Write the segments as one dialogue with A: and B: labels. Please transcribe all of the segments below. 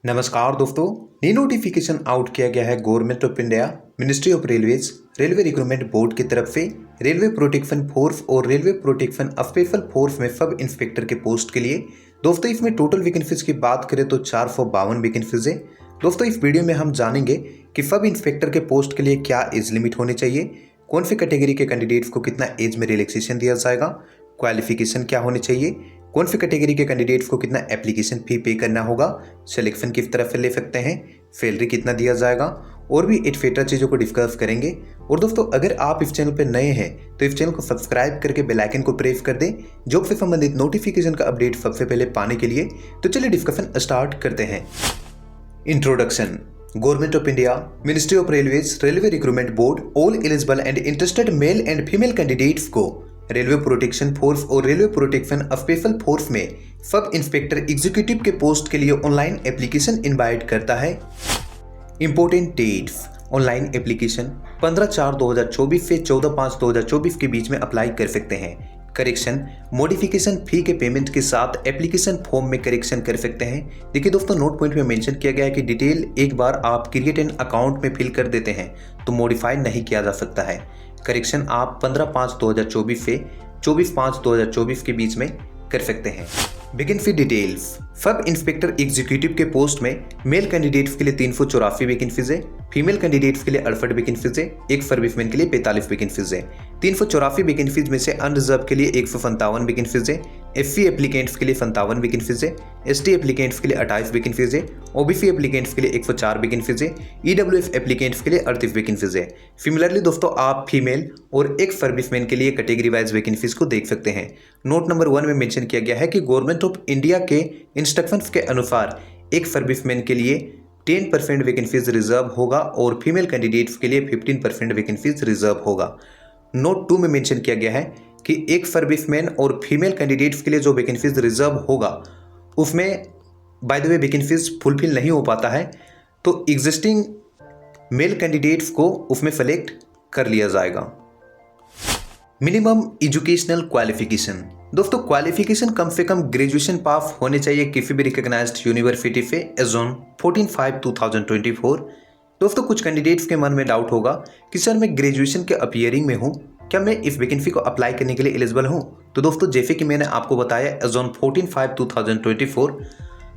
A: नमस्कार दोस्तों। नई नोटिफिकेशन आउट किया गया है government of India, ministry of railways, railway recruitment board की तरफ से रेलवे प्रोटेक्शन फोर्स और रेलवे प्रोटेक्शन स्पेशल फोर्स में सब इंस्पेक्टर के पोस्ट के लिए। दोस्तों इसमें टोटल वैकेंसीज की बात करें तो 452 वैकेंसीज है। दोस्तों इस वीडियो में हम जानेंगे कि सब इंस्पेक्टर के पोस्ट के लिए क्या एज लिमिट होनी चाहिए, कौन सी कैटेगरी के कैंडिडेट्स को कितना एज में रिलैक्सेशन दिया जाएगा, क्वालिफिकेशन क्या होनी चाहिए, कौन सी कैटेगरी के कैंडिडेट्स को कितना एप्लीकेशन फी पे करना होगा, सिलेक्शन किस तरह से ले सकते हैं, सैलरी कितना दिया जाएगा, और भी एटसेट्रा चीज़ों को डिस्कस करेंगे। और दोस्तों अगर आप इस चैनल पर नए हैं तो इस चैनल को सब्सक्राइब करके बेल आइकन को प्रेस कर दें जॉब से संबंधित नोटिफिकेशन का अपडेट सबसे पहले पाने के लिए। तो चलिए डिस्कशन स्टार्ट करते हैं। Introduction. Government of India, ministry of railways, railway recruitment board, all eligible and interested male and female candidates को रेलवे प्रोटेक्शन फोर्स और रेलवे प्रोटेक्शन स्पेशल फोर्स में सब इंस्पेक्टर एग्जीक्यूटिव के पोस्ट के लिए online application invite करता है। Important dates. Online application 15/4/2024 से 14/5/2024 के बीच में अप्लाई कर सकते हैं। करेक्शन, मॉडिफिकेशन फी के पेमेंट के साथ एप्लीकेशन फॉर्म में करेक्शन कर सकते हैं। देखिए दोस्तों नोट पॉइंट में मेंशन किया गया है कि डिटेल एक बार आप क्रिएट एन अकाउंट में फिल कर देते हैं तो मॉडिफाई नहीं किया जा सकता है। करेक्शन आप 15/5/2024 से 24/5/2024 के बीच में कर सकते हैं। Vacancy details. Sub inspector executive के पोस्ट में मेल कैंडिडेट्स के लिए 384 वैकेंसीज है, फीमेल कैंडिडेट्स के लिए 68 वैकेंसीज है, एक सर्विसमैन के लिए 45 वैकेंसीज है। 384 वैकेंसीज में से अनरिजर्व के लिए 157 वैकेंसीज है, एससी एप्लीकेंट्स के लिए 57 वैकेंसीज है, एसटी एप्लीकेंट्स के लिए 28 वैकेंसीज है, ओबीसी एप्लीकेंट्स के लिए 104 वैकेंसीज है, ईडब्ल्यूएस एप्लीकेंट्स के लिए 38 वैकेंसीज है। सिमिलरली दोस्तों आप फीमेल और एक सर्विसमैन के लिए कैटेगरी वाइज वैकेंसीज को देख सकते हैं। नोट नंबर 1 में मेंशन किया गया है कि गवर्नमेंट ऑफ इंडिया के इंस्ट्रक्शंस के अनुसार एक सर्विसमैन के लिए 10% वैकेंसीज रिजर्व होगा और फीमेल कैंडिडेट्स के लिए 15% वैकेंसीज रिजर्व होगा। नोट 2 में मेंशन किया गया है कि एक सर्विसमैन और फीमेल कैंडिडेट्स के लिए जो वैकेंसीज रिजर्व होगा उसमें by the way vacancies fulfil नहीं हो पाता है तो एग्जिस्टिंग मेल कैंडिडेट्स को उसमें सेलेक्ट कर लिया जाएगा। Minimum educational qualification. दोस्तों क्वालिफिकेशन कम से कम ग्रेजुएशन पास होने चाहिए किसी भी रिकॉग्नाइज्ड यूनिवर्सिटी से एज ऑन 14/5/2024। दोस्तों कुछ कैंडिडेट्स के मन में डाउट होगा कि सर मैं ग्रेजुएशन के अपीयरिंग में हूँ, क्या मैं इस वैकेंसी को अप्लाई करने के लिए एलिजिबल हूँ? तो दोस्तों जैसे कि मैंने आपको बताया एज ऑन 14/5/2024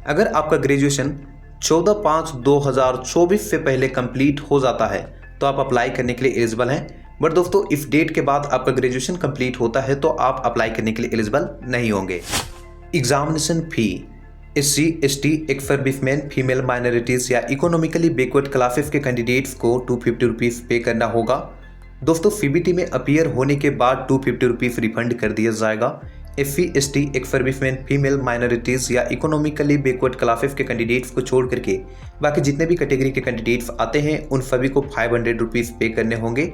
A: अगर आपका ग्रेजुएशन 14/5/2024 से पहले कंप्लीट हो जाता है तो आप अप्लाई करने के लिए एलिजिबल हैं। बट दोस्तों इस डेट के बाद आपका ग्रेजुएशन कंप्लीट होता है तो आप अप्लाई करने के लिए एलिजिबल नहीं होंगे। एग्जामिनेशन फी। SC, ST, ex serviceman, female minorities या इकोनॉमिकली बैकवर्ड क्लासेस के कैंडिडेट्स को 250 रुपीज़ पे करना होगा। दोस्तों सीबीटी में अपीयर होने के बाद 250 रुपीज़ रिफंड कर दिया जाएगा। SC, ST, ex serviceman, female minorities या इकोनॉमिकली बैकवर्ड क्लासेस के कैंडिडेट्स को छोड़ करके बाकी जितने भी कैटेगरी के कैंडिडेट्स आते हैं उन सभी को 500 रुपीज़ पे करने होंगे।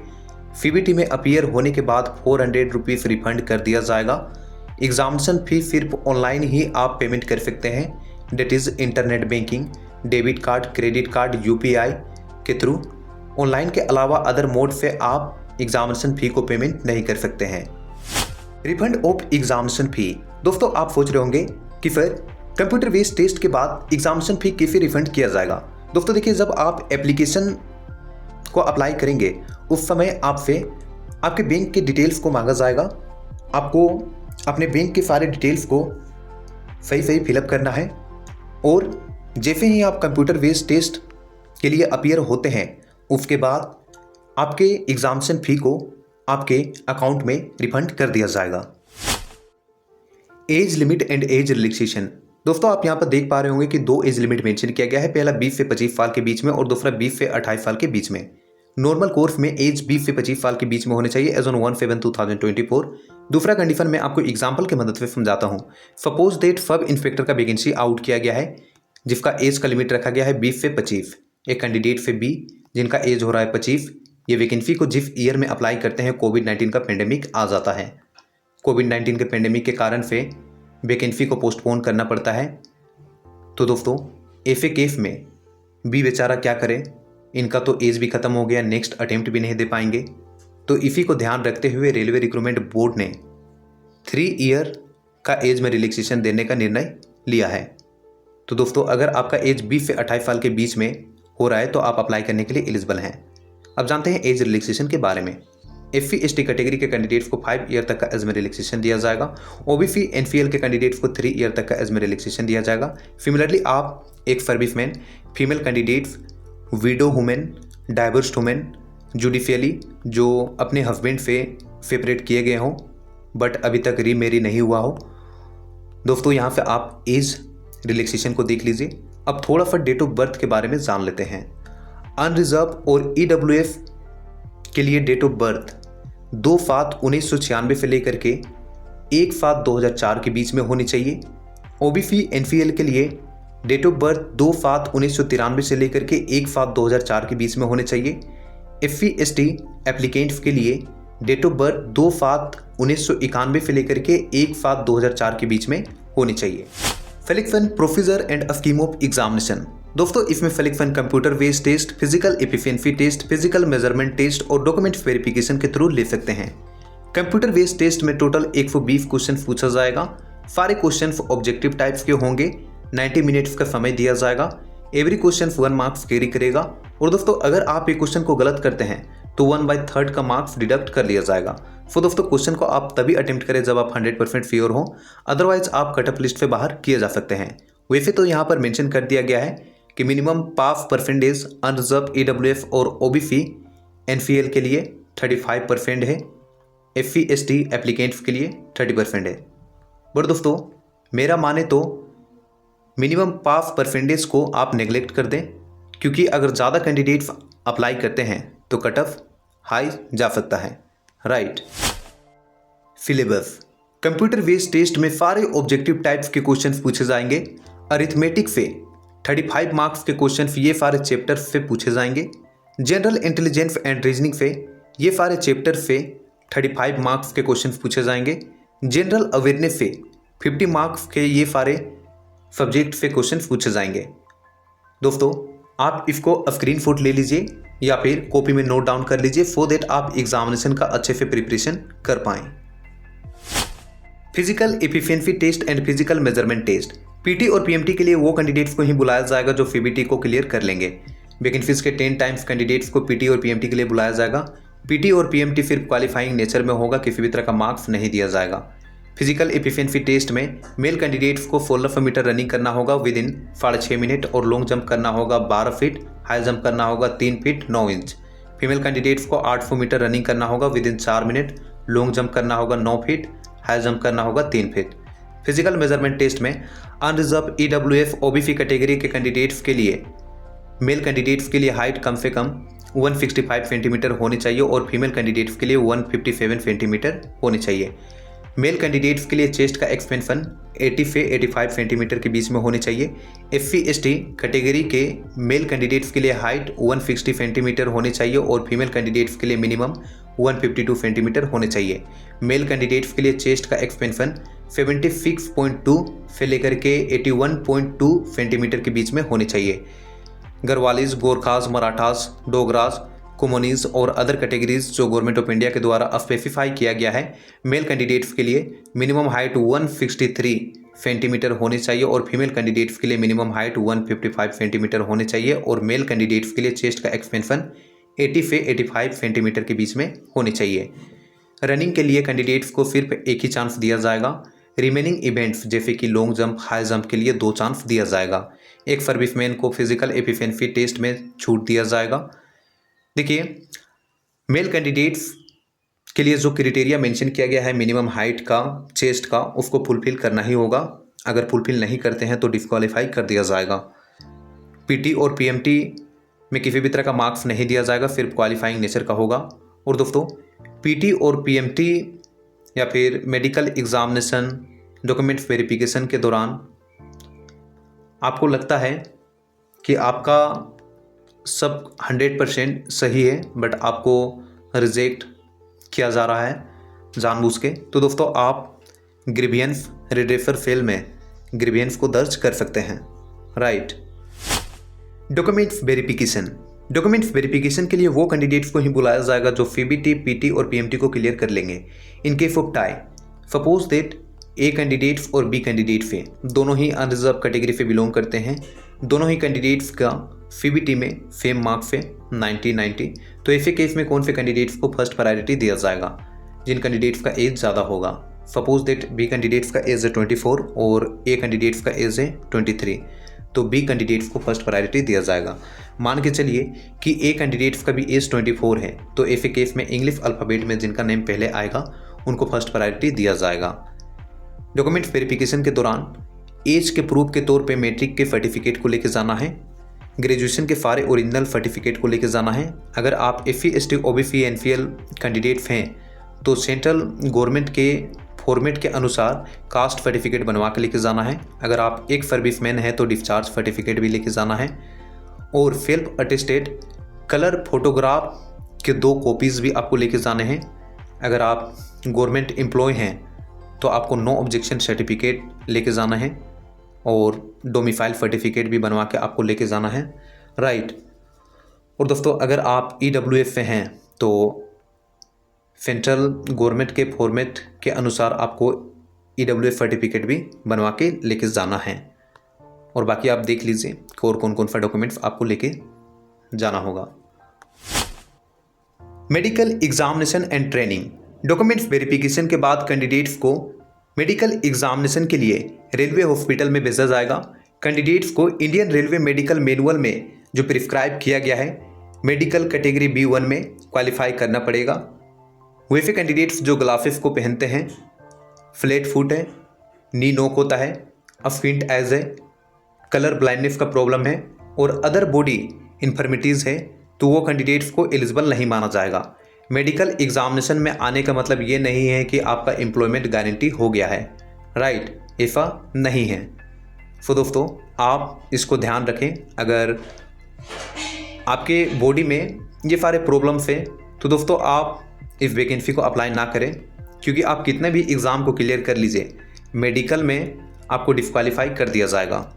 A: सीबीटी में अपीयर होने के बाद 400 रुपीज़ रिफंड कर दिया जाएगा। एग्जामिनेशन फी सिर्फ ऑनलाइन ही आप पेमेंट कर सकते हैं, that is internet banking, debit card, credit card, UPI के थ्रू। ऑनलाइन के अलावा अदर मोड से आप एग्जामिनेशन फी को पेमेंट नहीं कर सकते हैं। रिफंड ऑफ एग्जामिनेशन फी। दोस्तों आप सोच रहे होंगे कि सर कंप्यूटर बेस्ड टेस्ट के बाद एग्जामिनेशन फी कैसे रिफंड किया जाएगा? दोस्तों देखिए जब आप एप्लीकेशन को अप्लाई करेंगे उस समय आपसे आपके बैंक के डिटेल्स को मांगा जाएगा। आपको अपने बैंक के सारे डिटेल्स को सही सही फिलअप करना है और जैसे ही आप कंप्यूटर बेस्ड टेस्ट के लिए अपीयर होते हैं उसके बाद आपके एग्जामिनेशन फी को आपके अकाउंट में रिफंड कर दिया जाएगा। Age limit and age relaxation. दोस्तों आप यहाँ पर देख पा रहे होंगे कि 2 एज लिमिट मेंशन किया गया है, पहला 20 से 25 साल के बीच में और दूसरा 20 से 28 साल के बीच में। नॉर्मल कोर्स में एज 20 से 25 साल के बीच में होने चाहिए एज ऑन 1/7/2024। दूसरा कंडीशन मैं आपको एग्जाम्पल की मदद से समझाता हूँ। सपोज डेट सब इंस्पेक्टर का वैकेंसी आउट किया गया है जिसका एज का लिमिट रखा गया है 20 से 25। एक कैंडिडेट से बी जिनका एज हो रहा है 25, ये वैकेंसी को जिस ईयर में अप्लाई करते हैं कोविड-19 का पेंडेमिक आ जाता है। कोविड-19 के पेंडेमिक के कारण से वैकेंसी को पोस्टपोन करना पड़ता है। तो दोस्तों ऐसे केस में बी बेचारा क्या करे, इनका तो एज भी खत्म हो गया, नेक्स्ट अटेम्प्ट भी नहीं दे पाएंगे। तो इसी को ध्यान रखते हुए रेलवे रिक्रूटमेंट बोर्ड ने 3 ईयर का एज में रिलैक्सेशन देने का निर्णय लिया है। तो दोस्तों अगर आपका एज 20 से 28 साल के बीच में हो रहा है तो आप अप्लाई करने के लिए एलिजिबल हैं। अब जानते हैं एज रिलैक्सेशन के बारे में। SC/ST कैटेगरी के कैंडिडेट्स को 5 ईयर तक का एज में रिलैक्सेशन दिया जाएगा। OBC NCL के कैंडिडेट्स को 3 ईयर तक का एज में रिलैक्सेशन दिया जाएगा। सिमिलरली आप एक serviceman, female candidates, window women, divorced women, judicially जो अपने हस्बैंड से सेपरेट किए गए हों बट अभी तक रीमैरी नहीं हुआ हो, दोस्तों यहाँ से आप एज रिलैक्सेशन को देख लीजिए। अब थोड़ा सा डेट ऑफ बर्थ के बारे में जान लेते हैं। अनरिजर्व और EWS के लिए डेट ऑफ बर्थ 2/7/1996 से लेकर के 1/7/2004 के बीच में होनी चाहिए। OBC NCL के लिए डेट ऑफ बर्थ 2/7/1993 से लेकर के 1/7/2004 के बीच में होने चाहिए। SC/ST एप्लीकेंट्स के लिए डेट ऑफ बर्थ 2/7/1991 से लेकर के 1/7/2004 के बीच में होनी चाहिए। Selection procedure and scheme of examination. दोस्तों इसमें selection computer based test, physical efficiency test, physical measurement test और डॉक्यूमेंट्स वेरिफिकेशन के थ्रू ले सकते हैं। कंप्यूटर बेस्ड टेस्ट में टोटल 120 क्वेश्चन पूछा जाएगा। सारे क्वेश्चन ऑब्जेक्टिव टाइप्स के होंगे। 90 मिनट्स का समय दिया जाएगा। एवरी क्वेश्चन 1 मार्क्स कैरी करेगा। और दोस्तों अगर आप एक क्वेश्चन को गलत करते हैं तो 1/3 का मार्क्स डिडक्ट कर लिया जाएगा। सो दोस्तों क्वेश्चन को आप तभी अटेम्प्ट करें जब आप 100% श्योर हो, अदरवाइज आप कट ऑफ लिस्ट से बाहर किए जा सकते हैं। वैसे तो यहाँ पर मेंशन कर दिया गया है कि मिनिमम पास परसेंटेज अनरिजर्व, EWS और OBC NCL के लिए 35% है। SC/ST एप्लीकेंट्स के लिए 30% है। बट दोस्तों मेरा माने तो मिनिमम पास परसेंटेज को आप नेगलेक्ट कर दें, क्योंकि अगर ज़्यादा कैंडिडेट्स अप्लाई करते हैं तो कट ऑफ हाई जा सकता है। Right. Syllabus. Computer based test में सारे ऑब्जेक्टिव टाइप्स के क्वेश्चंस पूछे जाएंगे। अरिथमेटिक से 35 मार्क्स के क्वेश्चंस ये सारे चैप्टर्स से पूछे जाएंगे। जनरल इंटेलिजेंस एंड रीजनिंग से ये सारे चैप्टर्स से 35 मार्क्स के क्वेश्चंस पूछे जाएंगे। जनरल अवेयरनेस से 50 मार्क्स के ये सारे सब्जेक्ट से क्वेश्चंस पूछे जाएंगे। दोस्तों आप इसको स्क्रीनशॉट ले लीजिए या फिर कॉपी में नोट डाउन कर लीजिए सो दैट आप एग्जामिनेशन का अच्छे से प्रिपरेशन कर पाएं। Physical efficiency test and physical measurement test. PT और PMT के लिए वो कैंडिडेट्स को ही बुलाया जाएगा जो CBT को क्लियर कर लेंगे। वैकेंसीज के 10 टाइम्स कैंडिडेट्स को PT और PMT के लिए बुलाया जाएगा। PT और PMT सिर्फ क्वालिफाइंग नेचर में होगा, किसी भी तरह का मार्क्स नहीं दिया जाएगा। फिजिकल एफिशिएंसी टेस्ट में मेल कैंडिडेट्स को 1600 मीटर रनिंग करना होगा विद इन 6.5 मिनट और लॉन्ग जंप करना होगा 12 फीट, हाई जंप करना होगा 3 फीट 9 इंच। फीमेल कैंडिडेट्स को 800 मीटर रनिंग करना होगा with in 4 minute, long jump करना होगा 9 फीट, हाई जंप करना होगा 3 फीट। फिजिकल मेजरमेंट टेस्ट में अनरिजर्व, EWS, OBC कैटेगरी के कैंडिडेट्स के लिए मेल कैंडिडेट्स के लिए हाइट कम से कम 165 सेंटीमीटर होनी चाहिए और फीमेल कैंडिडेट्स के लिए 157 सेंटीमीटर होनी चाहिए। मेल कैंडिडेट्स के लिए चेस्ट का एक्सपेंशन 80 से 85 सेंटीमीटर के बीच में होनी चाहिए। SC/ST कैटेगरी के मेल कैंडिडेट्स के लिए हाइट 160 सेंटीमीटर होनी चाहिए और फीमेल कैंडिडेट्स के लिए मिनिमम 152 सेंटीमीटर होने चाहिए। मेल कैंडिडेट्स के लिए चेस्ट का एक्सपेंशन 76.2 से लेकर के 81.2 सेंटीमीटर के बीच में होनी चाहिए। गढ़वालीज, गोरखास, मराठास, डोगरास, कम्युनिस्ट और अदर कैटेगरीज जो गवर्नमेंट ऑफ इंडिया के द्वारा स्पेसिफाई किया गया है, मेल कैंडिडेट्स के लिए मिनिमम हाइट 163 सेंटीमीटर होनी चाहिए और फीमेल कैंडिडेट्स के लिए मिनिमम हाइट 155 सेंटीमीटर होनी चाहिए और मेल कैंडिडेट्स के लिए चेस्ट का एक्सपेंशन 80 से 85 सेंटीमीटर के बीच में होनी चाहिए। रनिंग के लिए कैंडिडेट्स को सिर्फ एक ही चांस दिया जाएगा। रिमेनिंग इवेंट्स जैसे कि लॉन्ग जंप, हाई जंप के लिए 2 चांस दिया जाएगा। एक सर्विसमैन को फिजिकल एफिशिएंसी टेस्ट में छूट दिया जाएगा। देखिए मेल कैंडिडेट्स के लिए जो क्राइटेरिया मेंशन किया गया है मिनिमम हाइट का, चेस्ट का, उसको फुलफिल करना ही होगा। अगर फुलफिल नहीं करते हैं तो डिस्क्वालीफाई कर दिया जाएगा। PT और PMT में किसी भी तरह का मार्क्स नहीं दिया जाएगा, सिर्फ क्वालिफाइंग नेचर का होगा। और दोस्तों PT और PMT या फिर मेडिकल एग्जामिनेशन, डॉक्यूमेंट वेरिफिकेशन के दौरान आपको लगता है कि आपका सब 100% सही है बट आपको रिजेक्ट किया जा रहा है जानबूझ के, तो दोस्तों आप ग्रीवियंस रिड्रेसर सेल में ग्रीवियंस को दर्ज कर सकते हैं। Right. Documents verification. Documents verification के लिए वो कैंडिडेट्स को ही बुलाया जाएगा जो CBT, PT और PMT को क्लियर कर लेंगे। In case of tie, suppose that A candidates और बी कैंडिडेट पे दोनों ही अनरिजर्व कैटेगरी से बिलोंग करते हैं। दोनों ही कैंडिडेट्स का सीबीटी में सेम मार्क्स है 90-90। तो ऐसे केस में कौन से कैंडिडेट्स को फर्स्ट प्रायोरिटी दिया जाएगा? जिन कैंडिडेट्स का एज ज़्यादा होगा। सपोज दैट बी कैंडिडेट्स का एज है 24 और ए कैंडिडेट्स का एज है 23, तो बी कैंडिडेट्स को फर्स्ट प्रायोरिटी दिया जाएगा। मान के चलिए कि ए कैंडिडेट्स का भी एज 24 है, तो ऐसे केस में इंग्लिश अल्फ़ाबेट में जिनका नेम पहले आएगा उनको फर्स्ट प्रायोरिटी दिया जाएगा। डॉक्यूमेंट वेरिफिकेशन के दौरान एज के प्रूफ के तौर पे मैट्रिक के सर्टिफिकेट को लेके जाना है, ग्रेजुएशन के सारे ओरिजिनल सर्टिफिकेट को लेके जाना है। अगर आप SC ST OBC NCL candidates हैं तो सेंट्रल गवर्नमेंट के फॉर्मेट के अनुसार कास्ट सर्टिफिकेट बनवा के लेके जाना है। अगर आप एक सर्विसमैन हैं तो डिस्चार्ज सर्टिफिकेट भी लेके जाना है, और सेल्फ अटेस्टेड कलर फोटोग्राफ के 2 कॉपीज़ भी आपको लेके जाने हैं। अगर आप गवर्नमेंट एम्प्लॉय हैं तो आपको नो ऑब्जेक्शन सर्टिफिकेट लेके जाना है, और डोमिसाइल सर्टिफिकेट भी बनवा के आपको लेके जाना है, राइट। और दोस्तों अगर आप EWF से हैं तो सेंट्रल गवर्नमेंट के फॉर्मेट के अनुसार आपको EWF सर्टिफिकेट भी बनवा के लेके जाना है। और बाकी आप देख लीजिए और कौन कौन सा डॉक्यूमेंट्स आपको लेके जाना होगा। Medical examination and training. Documents verification के बाद कैंडिडेट्स को मेडिकल एग्जामिनेशन के लिए रेलवे हॉस्पिटल में भेजा जाएगा। कैंडिडेट्स को इंडियन रेलवे मेडिकल मैनुअल में जो प्रिस्क्राइब किया गया है मेडिकल कैटेगरी B1 में क्वालिफाई करना पड़ेगा। वैसे कैंडिडेट्स जो ग्लासेस को पहनते हैं, फ्लैट फुट है, नी नोक होता है, अफिंट एज है, कलर ब्लाइंडनेस का प्रॉब्लम है और अदर बॉडी इन्फर्मिटीज़ है, तो वो कैंडिडेट्स को एलिजिबल नहीं माना जाएगा। मेडिकल एग्जामिनेशन में आने का मतलब ये नहीं है कि आपका एम्प्लॉयमेंट गारंटी हो गया है, राइट, ऐसा नहीं है। सो दोस्तों आप इसको ध्यान रखें। अगर आपके बॉडी में ये सारे प्रॉब्लम्स हैं तो दोस्तों आप इस वैकेंसी को अप्लाई ना करें, क्योंकि आप कितने भी एग्ज़ाम को क्लियर कर लीजिए, मेडिकल में आपको डिस्क्वालीफाई कर दिया जाएगा।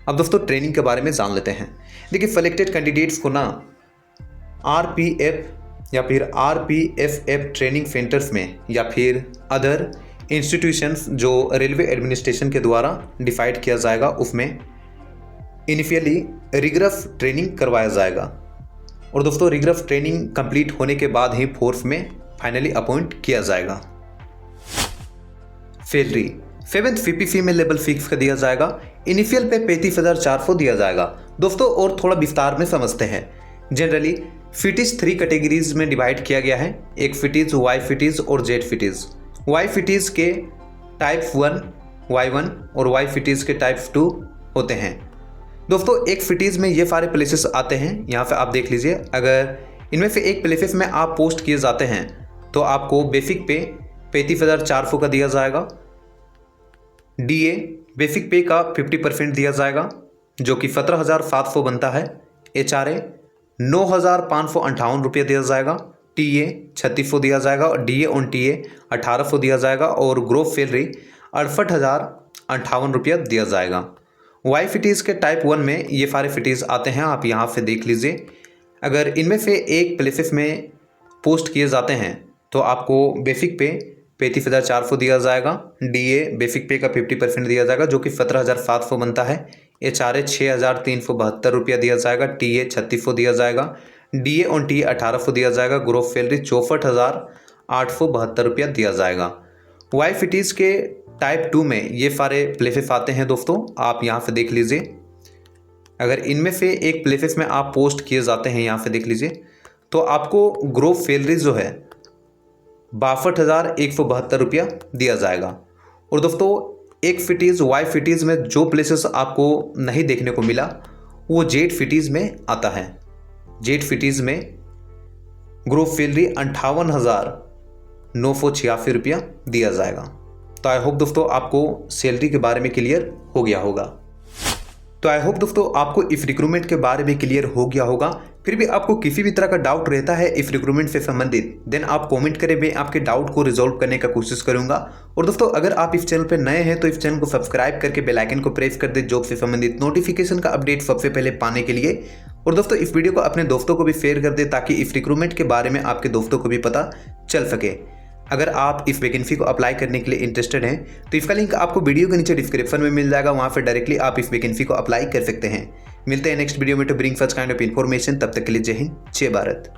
A: अब दोस्तों ट्रेनिंग के बारे में जान लेते हैं। देखिए सेलेक्टेड कैंडिडेट्स को ना RPF या फिर RPFF ट्रेनिंग सेंटर्स में या फिर अदर इंस्टीट्यूशंस जो रेलवे एडमिनिस्ट्रेशन के द्वारा डिसाइड किया जाएगा उसमें इनिशियली रिगरस ट्रेनिंग करवाया जाएगा। और दोस्तों रिगरस ट्रेनिंग कंप्लीट होने के बाद ही फोर्स में फाइनली अपॉइंट किया जाएगा। सैलरी 7th CPC में लेवल फिक्स कर दिया जाएगा। इनिशियल पे 35,400 दिया जाएगा। दोस्तों और थोड़ा विस्तार में समझते हैं। जनरली फिटीज 3 कैटेगरीज में डिवाइड किया गया है। एक फिटीज, वाई फिटीज और जेड फिटीज। वाई फिटीज के टाइप 1 Y1 और वाई फिटीज के टाइप 2 होते हैं। दोस्तों एक फिटीज़ में ये सारे प्लेसेस आते हैं, यहाँ पे आप देख लीजिए। अगर इनमें से एक प्लेसेस में आप पोस्ट किए जाते हैं तो आपको बेसिक पे 35,400 का दिया जाएगा। DA बेसिक पे का 50% दिया जाएगा जो कि 17,700 बनता है। HRA 9,558 रुपये दिया जाएगा। TA 3,600 दिया जाएगा और DA ऑन TA 1,800 दिया जाएगा और ग्रोथ सैलरी 68,058 रुपया दिया जाएगा। वाई फिटीज़ के टाइप 1 में ये सारे फिटीज़ आते हैं, आप यहाँ से देख लीजिए। अगर इनमें से एक प्लेसेस में पोस्ट किए जाते हैं तो आपको बेसिक पे 35,400 दिया जाएगा। DA बेसिक पे का 50% दिया जाएगा जो कि 17,700 बनता है। HRA 6,372 रुपया दिया जाएगा। TA 3,600 दिया जाएगा। DA ऑन TA 1,800 दिया जाएगा। ग्रोथ सैलरी 64,872 रुपया दिया जाएगा। वाई फिटीज़ के टाइप 2 में ये सारे प्लेसेस आते हैं दोस्तों, आप यहाँ से देख लीजिए। अगर इनमें से एक प्लेसेस में आप पोस्ट किए जाते हैं, यहाँ से देख लीजिए, तो आपको ग्रोथ सैलरी जो है 62,172 रुपया दिया जाएगा। और दोस्तों एक फिटीज़ वाई फिटीज़ में जो प्लेसेस आपको नहीं देखने को मिला वो जेड फिटीज़ में आता है। जेड फिटीज़ में ग्रोथ सैलरी 58,986 रुपया दिया जाएगा। तो आई होप दोस्तों आपको सैलरी के बारे में क्लियर हो गया होगा। तो आई होप दोस्तों आपको इस रिक्रूटमेंट के बारे में क्लियर हो गया होगा। फिर भी आपको किसी भी तरह का डाउट रहता है इस रिक्रूटमेंट से संबंधित, देन आप कमेंट करें, मैं आपके डाउट को रिजॉल्व करने का कोशिश करूंगा। और दोस्तों अगर आप इस चैनल पर नए हैं तो इस चैनल को सब्सक्राइब करके बेल आइकन को प्रेस कर दे जॉब से संबंधित नोटिफिकेशन का अपडेट सबसे पहले पाने के लिए। और दोस्तों इस वीडियो को अपने दोस्तों को भी शेयर कर दे ताकि इस रिक्रूटमेंट के बारे में आपके दोस्तों को भी पता चल सके। अगर आप इस वैकेंसी को अप्लाई करने के लिए इंटरेस्टेड हैं तो इसका लिंक आपको वीडियो के नीचे डिस्क्रिप्शन में मिल जाएगा, वहाँ पर डायरेक्टली आप इस वैकेंसी को अप्लाई कर सकते हैं। मिलते हैं नेक्स्ट वीडियो में to bring such kind of information. तब तक के लिए जय हिंद, जय भारत।